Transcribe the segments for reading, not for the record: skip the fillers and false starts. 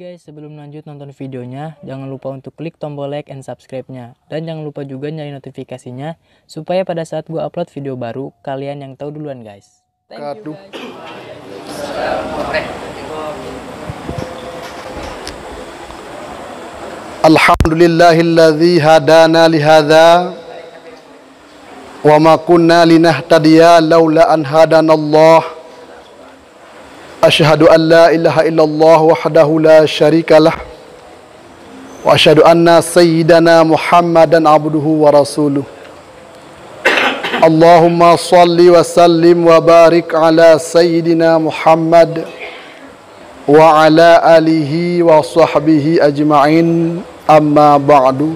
guys, sebelum lanjut nonton videonya, jangan lupa untuk klik tombol like and subscribe-nya. Dan jangan lupa juga nyalain notifikasinya, supaya pada saat gue upload video baru, kalian yang tahu duluan guys. Thank you guys. Alhamdulillahilladzi hadana lihadza wa ma kunna linahtadiya laula an hadanallah. Asyhadu an la ilaha illallah wahdahu la syarikalah wa asyhadu anna sayyidana Muhammadan abduhu wa rasuluh. Allahumma salli wa sallim wa barik ala sayyidina Muhammad wa ala alihi wa sahbihi ajma'in, amma ba'du.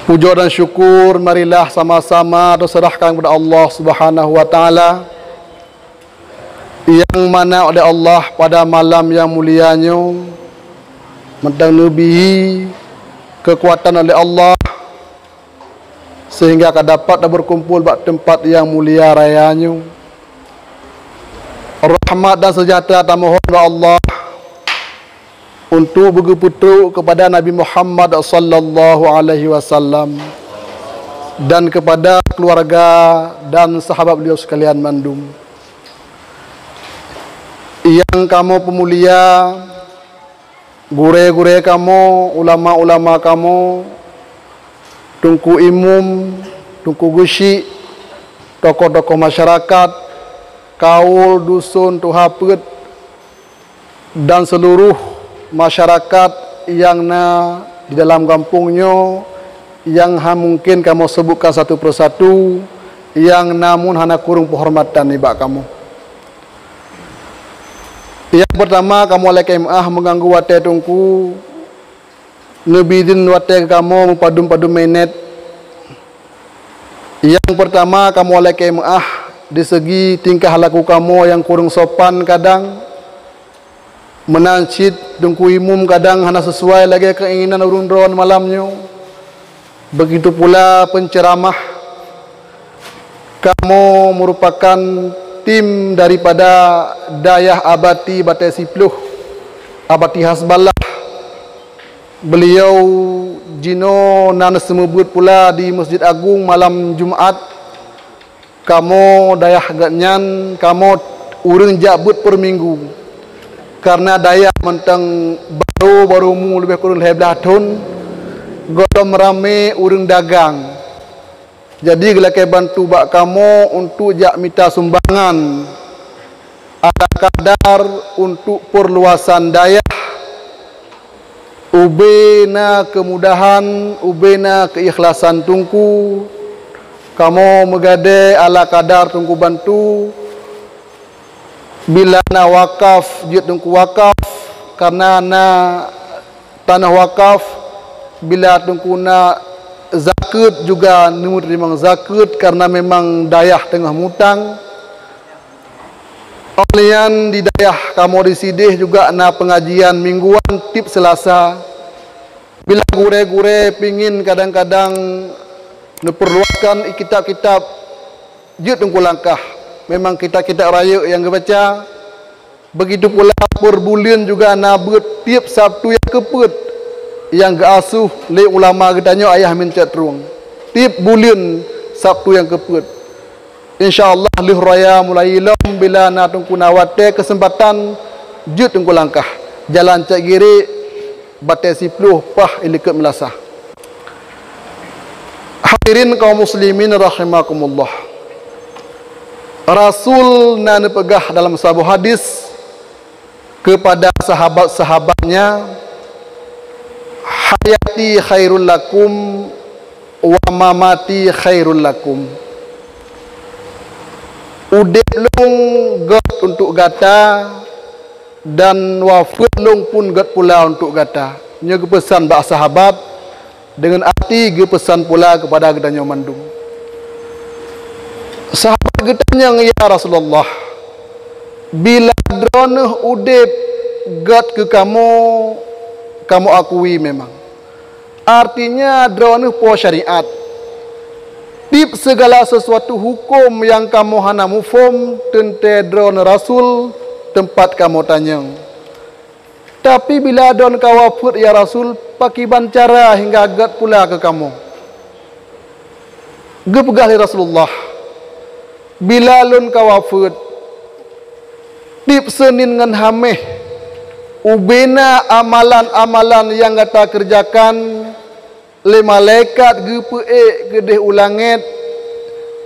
Puja dan syukur marilah sama-sama terserahkan kepada Allah Subhanahu wa taala, yang mana oleh Allah pada malam yang mulianya mendanubihi kekuatan oleh Allah sehingga akan dapat berkumpul pada tempat yang mulia rayanya. Rahmat dan sejahtera mohon kepada Allah untuk berputu kepada Nabi Muhammad sallallahu alaihi wasallam dan kepada keluarga dan sahabat beliau sekalian mandum. Yang kamu pemulia, gure-gure kamu, ulama-ulama kamu, tungku imum, tungku gusi, tokoh-tokoh masyarakat, kaul, dusun, tuhapet, dan seluruh masyarakat yang di dalam kampungnya, yang mungkin kamu sebutkan satu persatu, yang namun hana kurung penghormatan ibak kamu. Yang pertama, kamu oleh KMA mengganggu watai tungku nebidin watai kamu mempadum-padum menet. Yang pertama, kamu oleh KMA di segi tingkah laku kamu yang kurang sopan, kadang menancit tungku imum, kadang hanya sesuai lagi keinginan urun-urun malamnya. Begitu pula penceramah, kamu merupakan tim daripada Dayah Abati Batai Sipluh, Abati Hasbalah. Beliau jino nan semebut pula di Masjid Agung malam Jumaat. Kamu Dayah Ganyan, kamu urang jabut per minggu. Karena Dayah mentang baru mu lebih kurang 12 tahun, godom rame urang dagang. Jadi gelakai bantu bak kamu untuk jak minta sumbangan ada kadar untuk perluasan daya, ubena kemudahan, ubena keikhlasan tungku. Kamu megade ala kadar tungku bantu. Bila na wakaf, jut tungku wakaf, karena na tanah wakaf. Bila tungku na zakat juga memang zakat karena memang dayah tengah mutang. Kalian di dayah kamu disidih juga na pengajian mingguan tip Selasa. Bila gure-gure pingin kadang-kadang neperluaskan kitab-kitab jut tungku langkah. Memang kitab-kitab raya yang kebaca. Begitu pula per bulan juga na tiap Sabtu yang keput yang geasuh le ulama getanya ayah minta terung tip bulan Sabtu yang keput. InsyaAllah lih raya mulai lam bila na tungku nawate kesempatan jut tungku langkah jalan cak giri Batai Sipluh pah ilikut melasah. Hadirin kaum muslimin rahimakumullah, Rasul na pegah dalam sebuah hadis kepada sahabat-sahabatnya, hayati khairul lakum wa mamati khairul lakum. Udip lung got untuk gata dan wafat lung pun got pula untuk gata. Nya pesan bak sahabat dengan arti pesan pula kepada gedanya mandum. Sahabat gedanya ya Rasulullah, bila droneh udip got ke kamu akui memang. Artinya drone po syariat. Tip segala sesuatu hukum yang kamu hana mufum tentang drone Rasul tempat kamu tanya. Tapi bila don kawafut ya Rasul, pakiban cara hingga agat pula ke kamu. Gepegah li Rasulullah. Bila lun kawafut, tip senin ngan hameh, ubena amalan-amalan yang kata kerjakan, le malaikat gepe gedeh ulanget,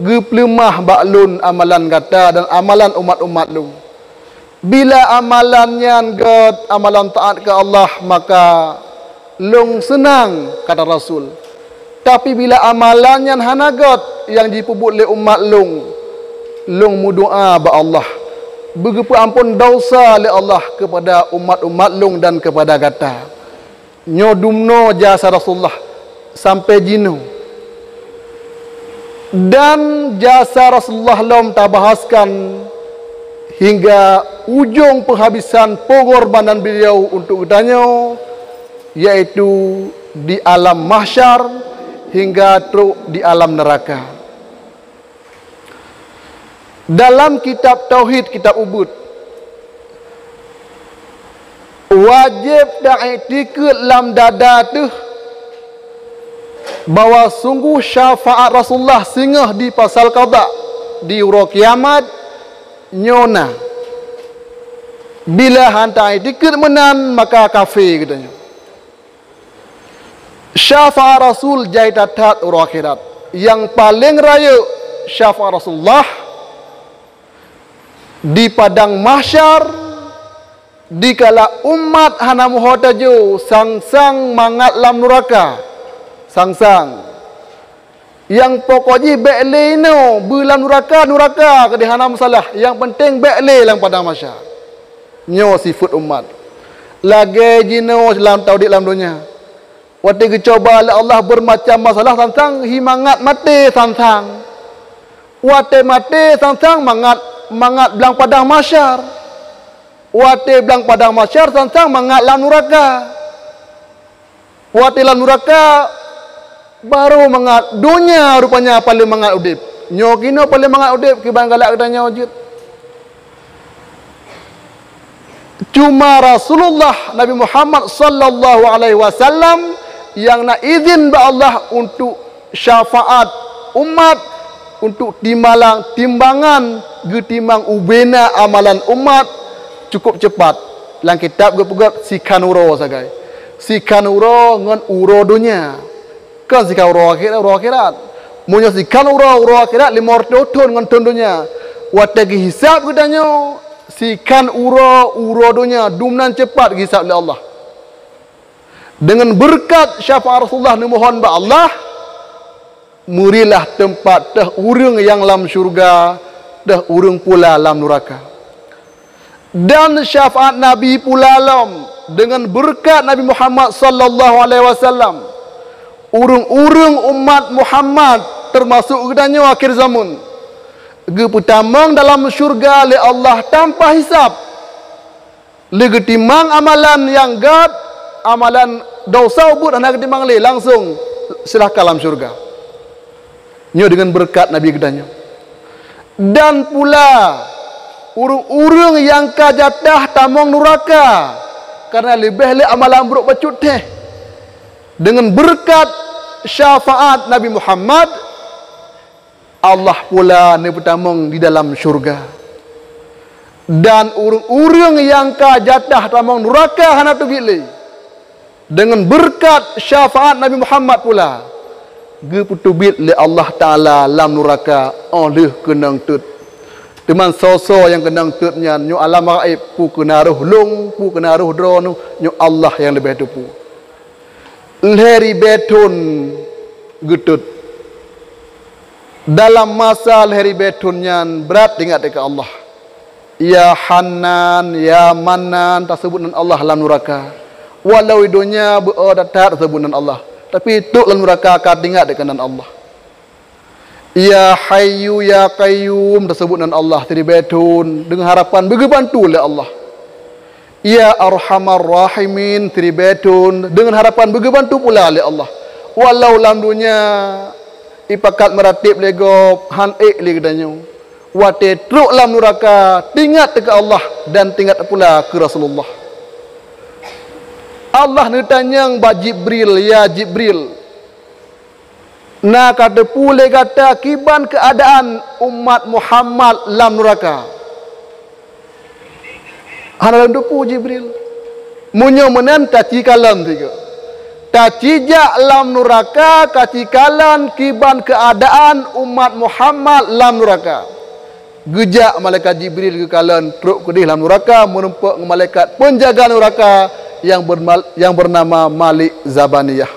geplemah baklun amalan kata dan amalan umat-umat lu. Bila amalannya God, amalan taat ke Allah, maka long senang, kata Rasul. Tapi bila amalannya hana God, yang dipubut oleh umat long mudoa ba Allah. Begitu ampun dosa oleh Allah kepada umat-umat long dan kepada kata. Nyodumno jasa Rasulullah sampai jinu. Dan jasa Rasulullah lom tabahaskan hingga ujung penghabisan pengorbanan beliau untuk udahnya, yaitu di alam mahsyar hingga teruk di alam neraka. Dalam kitab Tauhid, kitab Ubud, wajib da'iktikad lam dada tu bahawa sungguh syafaat Rasulullah singgah di pasal qada di ura kiamat nyona. Bila hantai dikit menan maka kafir katanya. Syafaat Rasul jaidatat ura akhirat. Yang paling raya syafaat Rasulullah di padang mahsyar dikala umat hana muhotaju sang-sang mangat lam neraka. Sang-sang yang pokoknya be'le no bulan neraka ke hana masalah, yang penting be'le lang padang mahsyar. Nyo sifat umat lagi jino dalam tauhid dalam dunia. Waktu kecoba oleh Allah bermacam masalah sang-sang himangat mati sang-sang. Waktu mati sang-sang mangat belang padang mahsyar. Waktu belang padang mahsyar sang-sang mangat lam neraka. Waktu lam neraka baru mangat dunia rupanya paling mangat udip. Nyo kino paling mangat udip kiban galak katanya wujud. Cuma Rasulullah Nabi Muhammad sallallahu alaihi wasallam yang nak izin ba Allah untuk syafaat umat, untuk timbangan getimbang ubena amalan umat cukup cepat. Dalam kitab gepegat sikanuro sagai. Sikanuro ngan uro dunia. Kan sikan uro akhirat. Munyo sikan uro akhirat 500 ton ngan ton dunia. Watagi hisab kedanyo sikan uro dunia dumnan cepat hisab oleh Allah. Dengan berkat syafaat Rasulullah memohon ba Allah, murilah tempat dah urang yang dalam syurga, dah urang pula dalam neraka. Dan syafaat Nabi pula lam dengan berkat Nabi Muhammad sallallahu alaihi wasallam. Urang-urang umat Muhammad termasuk kedanyo akhir zaman. Geputamang dalam syurga oleh Allah tanpa hisab. Legetimang amalan yang gad, amalan dosa ubud anak ketimbang le langsung silahkan dalam syurga. Nyo dengan berkat Nabi kedanyo. Dan pula urung-urung yang kajatah tamong neraka karena lebih le amalan buruk bacut teh. Dengan berkat syafaat Nabi Muhammad, Allah pula ni bertamong di dalam syurga. Dan urung-urung yang kajatah tamong neraka hana tu gile. Dengan berkat syafaat Nabi Muhammad pula geputubit le Allah Taala lam neraka oleh kenang tut. Teman soso yang kenang tutnya nyu alam gaib pu kenaruh long pu kenaruh dronu nyu Allah yang lebih tupu. Leheri betun getut. Dalam masa leheri betunnya berat ingat dekat Allah. Ya Hanan, ya Manan tersebut dengan Allah lam neraka. Walau dunia berdatar sebutan Allah, tapi itu dalam neraka akan ingat dengan Allah. Ya Hayyu ya Qayyum tersebut dengan Allah tribetun dengan harapan berbantu oleh Allah. Ya Arhamar Rahimin tribetun dengan harapan berbantu pula oleh Allah. Walau dalam dunia ipakat meratib lego han le kedanyo. Wate truk dalam neraka tingat ke Allah dan tingat pula ke Rasulullah. Allah ni tanya ba Jibril, ya Jibril, na kata pule kata kiban keadaan umat Muhammad lam neraka. Hana dupu Jibril. Munyo menen taci kalam tiga. Taci jak lam neraka kaci kalan kiban keadaan umat Muhammad lam neraka. Gejak malaikat Jibril ke kalan teruk kedih lam neraka menumpak malaikat penjaga neraka yang bernama Malik Zabaniyah.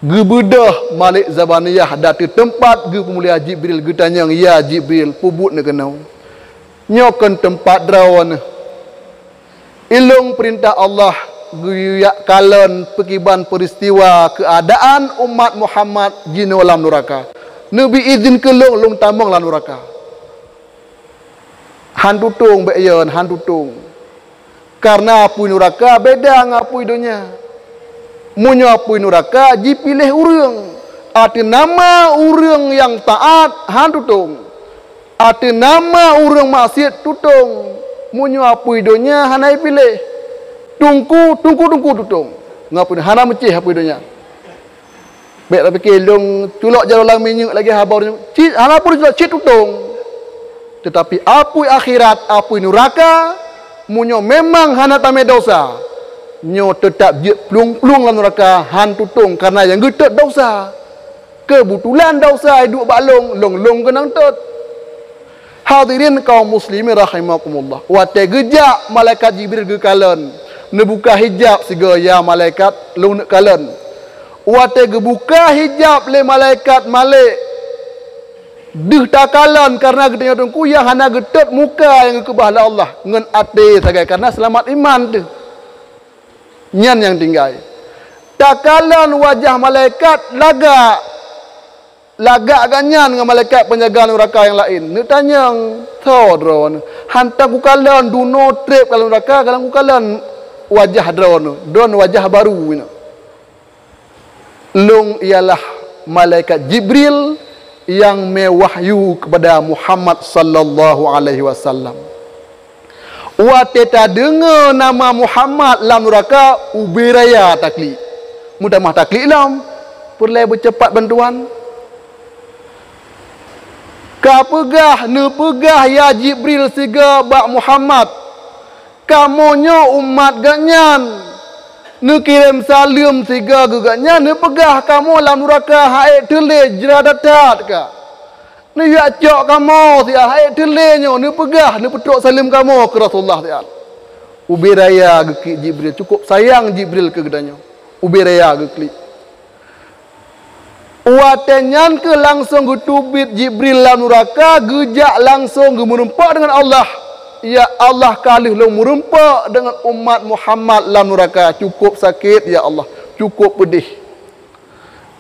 Gebedah Malik Zabaniyah dati tempat ge pemulia Jibril ge tanya, ya Jibril pubut ne kenau. Nyokan tempat drawan. Ilung perintah Allah ge yak kalan pekiban peristiwa keadaan umat Muhammad jino lam neraka. Nabi izin ke long tambang lam neraka. Han tutung beyon, han tutung. Karena apui neraka beda dengan apui dunia. Munyo apui neraka dipilih urang. Arti nama urang yang taat han tutung. Arti nama urang maksiat tutung. Munyo apui dunia hanai pilih. Tungku tutung. Ngapun hana mecih apui dunia. Baik tapi kelong tulok jalan lang minyak lagi habar. Cit hana pun cit tutung. Tetapi apui akhirat, apui neraka, munyo memang hana tame dosa. Nyo tetap je plung-plung dalam neraka han tutung karena yang getet dosa. Kebetulan dosa hidup balong, long kenang tot. Hadirin kaum muslimin rahimakumullah. Wa tegejak malaikat Jibril ge kalan. Ne buka hijab siga ya malaikat long kalan. Wa tegebuka hijab le malaikat Malik. Dih takalan karena ketanya tungku yang hana getet muka yang kebahala Allah ngan ate sagai karena selamat iman tu. Nyan yang tinggal. Takalan wajah malaikat lagak ganyan dengan malaikat penjaga neraka yang lain. Ni tanya thodron hantar ku kalan duno trip kalau neraka kalau ku kalan wajah don wajah baru ni. Long ialah malaikat Jibril yang mewahyu kepada Muhammad sallallahu alaihi wasallam. Wa teta dengar nama Muhammad lam neraka ubiraya takli. Mudah mah takli lam. Perlai bercepat bantuan. Ka pegah ne pegah ya Jibril siga bak Muhammad. Kamonyo umat ganyan. Ne kirim salam siga geganya ne pegah kamu lam neraka hae tele jeradatat ka. Ne ya cok kamu sia hae tele nyo ne pegah ne petuk salam kamu ke Rasulullah taala. Ubiraya geki Jibril cukup sayang Jibril ke gedanya. Ubiraya geki. Watenyan ke langsung gutubit Jibril lam neraka gejak langsung gemerempak dengan Allah. Ya Allah kalih long merempak dengan umat Muhammad lam neraka. Cukup sakit ya Allah, cukup pedih.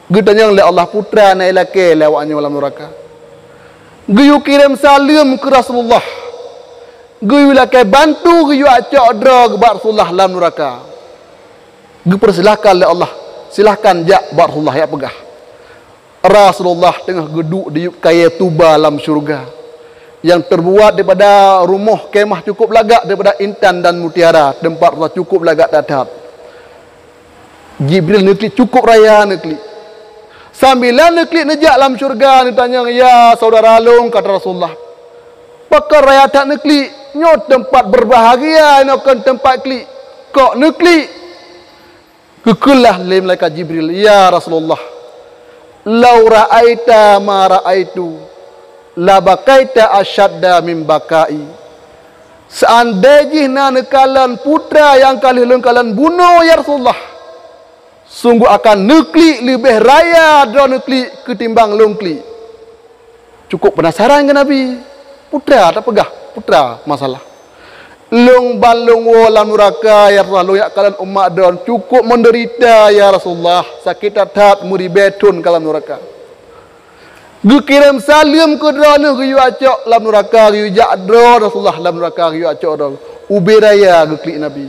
Gedanya oleh Allah putra na elake lewatnya lam neraka. Geyu kirim salam ke Rasulullah. Geyu lake bantu geyu acak dra ke Rasulullah lam neraka. Ge persilahkan oleh Allah. Silahkan jak Rasulullah ya pegah. Rasulullah tengah geduk di kaya tuba dalam syurga yang terbuat daripada rumah kemah cukup lagak daripada intan dan mutiara, tempat Allah cukup lagak datat. Jibril nekli cukup raya nekli. Sambilan nekli nejak dalam syurga ni tanya, ya saudara long kata Rasulullah. Pakar raya tak nekli nyo tempat berbahagia nokan tempat kli. Kok nekli kekelah le malaikat Jibril, ya Rasulullah. Lau ra'aita ma ra'aitu la bakaita asyadda min bakai. Seandainya nekalan putra yang kali lengkalan bunuh ya Rasulullah, sungguh akan nekli lebih raya dra nekli ketimbang longkli. Cukup penasaran ke Nabi? Putra tak pegah, putra masalah. Long balong wala neraka ya Rasulullah, ya kalian umat dan cukup menderita ya Rasulullah, sakit hati muribetun kalam neraka. Gekirim salam ke drone ke yu acok lam neraka yu jadro Rasulullah lam neraka yu acok dong. Ubiraya geklik Nabi.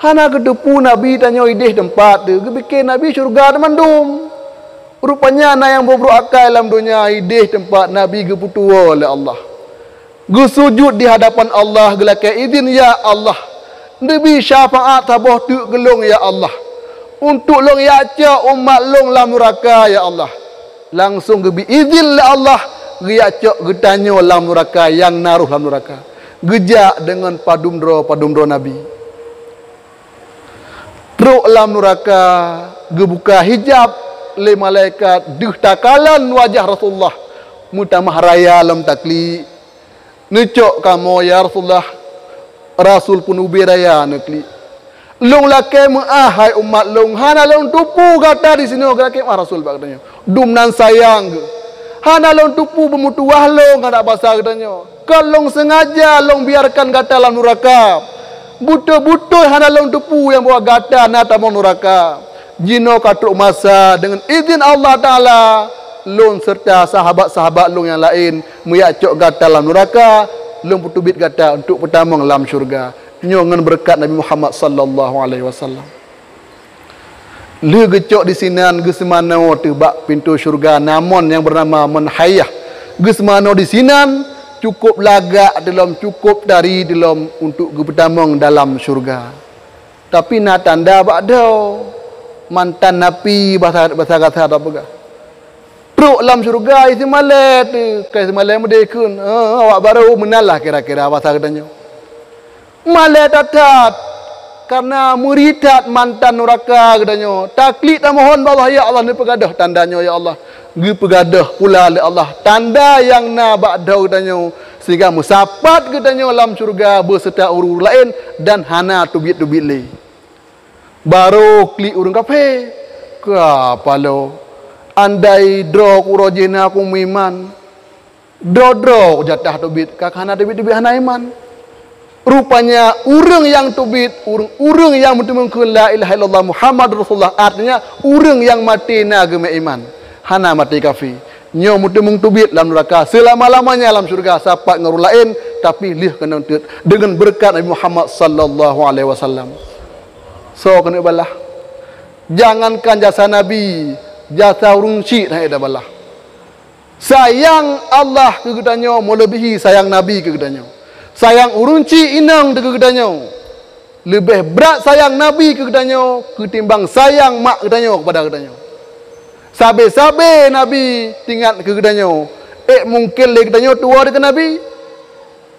Hana kedepu Nabi tanya ideh tempat tu, gebikin Nabi syurga mandum. Rupanya na yang bobrok akal dalam dunia ideh tempat Nabi geputua oleh Allah. Gesujud di hadapan Allah gelakai izin ya Allah. Nabi syafaat tabah tu gelung ya Allah. Untuk long ya ca umat long lam neraka ya Allah. Langsung gebi izin la Allah riak cok getanyo lam neraka yang naruh lam neraka. Gejak dengan padumdro Nabi. Teruk lam neraka gebuka hijab le malaikat duh takalan wajah Rasulullah mutamah raya lam takli. Necok kamu ya Rasulullah. Rasul pun ubi raya nekli. Long lake menahai umat long hana long tupu kata di sini lake Rasul katanya. Dum nan sayang. Hana long tupu bemutuah long kada bahasa katanya. Kalau sengaja long biarkan kata lam neraka. Buto-buto hana long tupu yang bawa gata nata mau neraka. Jino katruk masa dengan izin Allah Taala long serta sahabat-sahabat long yang lain meyacok gata lam neraka, long putubit gata untuk pertamang lam syurga. Nyongan berkat Nabi Muhammad sallallahu alaihi wasallam. Le gecok di sinan geus mano tebak pintu syurga namon yang bernama menhayah. Geus mano di sinan cukup lagak dalam cukup dari dalam untuk bertamang dalam syurga. Tapi na tanda bakdo mantan napi bahasa kata apa gak. Truk dalam syurga isi malet kai semalam mudekun. Awak baru menalah kira-kira bahasa katanya. Malah tatat karena muridat mantan neraka katanya. Taklid dan mohon Allah ya Allah ni pegadah tandanya ya Allah. Gi pegadah pula oleh Allah tanda yang na ba'da katanya sehingga musapat katanya dalam syurga berserta urur lain dan hana tubit-tubit le. Baru klik urang kafe. Apa lo? Andai draw kurojena aku iman. Draw jatah tubit kak hana tubit-tubit hana iman. Rupanya urang yang tubit, urang yang mengucapkan la ilaha illallah Muhammad Rasulullah, artinya urang yang mati na agama iman. Hana mati kafir. Nyo mutemung tubit dalam neraka selama-lamanya dalam syurga sapat ngaru lain tapi lih kena dengan berkat Nabi Muhammad sallallahu alaihi wasallam. So kena balah. Jangankan jasa Nabi, jasa urang syik dah ada balah. Sayang Allah kegedanyo melebihi sayang Nabi kegedanyo. Sayang urunci inang kegedanyo. Lebih berat sayang Nabi kegedanyo ketimbang sayang mak kegedanyo kepada kegedanyo. Sabe-sabe Nabi tinggal kegedanyo. Mungkin le kegedanyo tua dengan Nabi.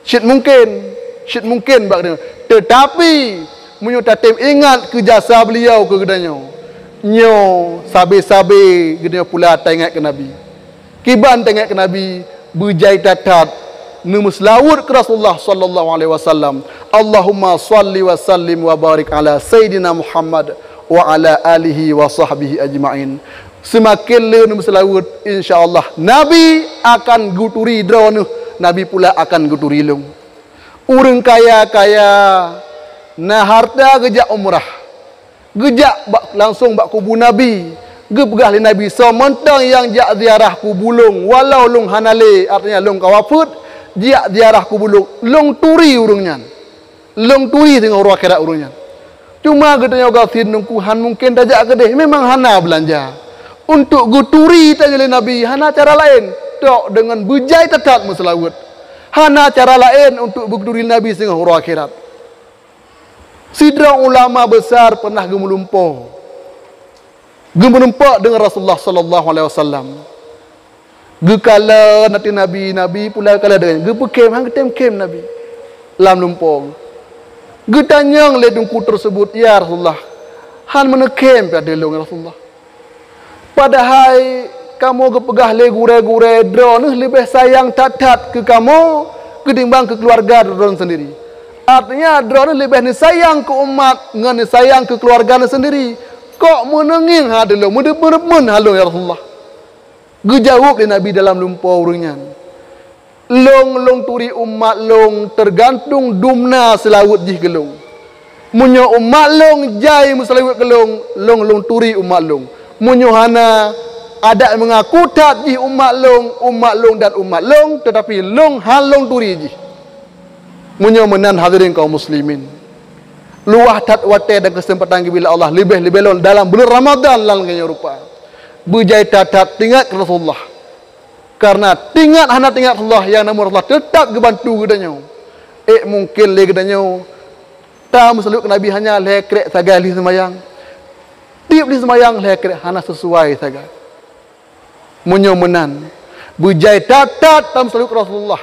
Syed mungkin bak kegedanyo. Tetapi menyutatim ingat ke jasa beliau kegedanyo. Nyo sabe-sabe kegedanyo pula tengok ke Nabi. Kiban tengok ke Nabi berjai tatat numuslawud ke Rasulullah sallallahu alaihi wasallam. Allahumma salli wa sallim wa barik ala sayyidina Muhammad wa ala alihi wa sahbihi ajma'in. Semakin le numuslawud insyaallah Nabi akan guturi drone, Nabi pula akan guturi long. Urang kaya-kaya na harta gejak umrah. Gejak langsung bak kubur Nabi. Gepegah li Nabi sementang yang jak ziarah kubulung walau long hanale artinya long kawafut dia ziarah kubulung long turi urungnya. Long turi dengan orang akhirat urungnya. Cuma katanya gasin nungkuhan mungkin tajak kedeh memang hana belanja. Untuk guturi tanya Nabi hana cara lain tok dengan bujai tetap muslawat. Hana cara lain untuk guturi Nabi dengan orang akhirat. Sidra ulama besar pernah gemulumpo. Gemulumpo dengan Rasulullah sallallahu alaihi wasallam. Gekala nanti Nabi pula kala dengan gepekem hang kem Nabi lam lumpong. Getanyang le dungku tersebut ya Rasulullah. Han menekem pada long Rasulullah. Padahal kamu gepegah le gure-gure drone lebih sayang tatat ke kamu ketimbang ke keluarga drone sendiri. Artinya drone lebih ni sayang ke umat ngan sayang ke keluarga sendiri. Kok menenging hadelo men halo ya Rasulullah. Gejawab di Nabi dalam lumpur urungnya. Long turi umat long tergantung dumna selawut jih gelong. Munyo umat long jai muselawut gelong, long turi umat long. Munyo hana ada mengaku tak jih umat long dan umat long tetapi long halong turi jih. Munyo menan hadirin kaum muslimin. Luah tat wate dan kesempatan bila Allah lebih long dalam bulan Ramadan lan kenya rupa. Bujai tatat tingkat Rasulullah. Karena tingkat Rasulullah yang namun Rasulullah tetap kebantu gedanya. Mungkin le gedanya Tam seluk Nabi hanya lekrek sagali semayang. Tiap di semayang lekrek hana sesuai saga. Menyomenan. Bujai tatat tam seluk Rasulullah.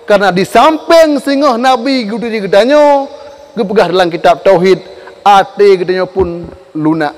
Karena di samping singoh Nabi gudu di gedanyo, gepegah dalam kitab tauhid, ate gedanyo pun lunak.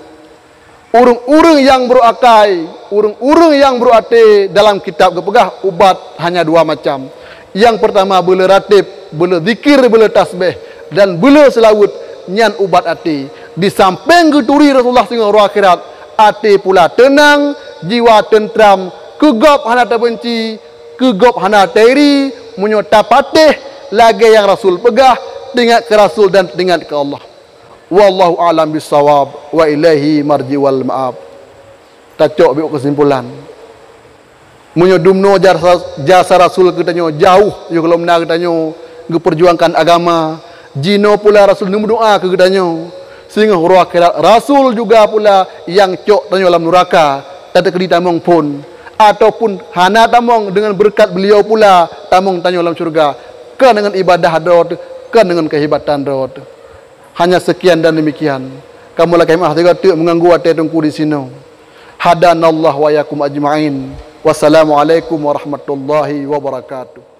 Urung-urung yang beruakai, urung-urung yang berate dalam kitab gepegah ubat hanya dua macam. Yang pertama bela ratib, bela zikir, bela tasbih, dan bela selawut nyan ubat ati. Di samping geturi Rasulullah singoh roh akhirat, ati pula tenang, jiwa tentram, kegop hana terbenci, kegop hana teri, menyota patih lagi yang Rasul pegah, ingat ke Rasul dan ingat ke Allah. Wallahu a'lam bissawab wa ilaihi marji wal ma'ab. Tacok biuk kesimpulan. Munyo dumno jasa Rasul katanya jauh yo kalau benar katanya perjuangkan agama. Jino pula Rasul nemu doa ke katanya. Sehingga roh akhirat Rasul juga pula yang cok tanya dalam neraka, tak kedi tamong pun ataupun hana tamong dengan berkat beliau pula tamong tanya dalam surga. Kan dengan ibadah dot, kan dengan kehebatan dot. Hanya sekian dan demikian. Kamu lagi mah tidak mengganggu hati tungku di sini. Hadanallahu wa yakum ajma'in. Wassalamualaikum warahmatullahi wabarakatuh.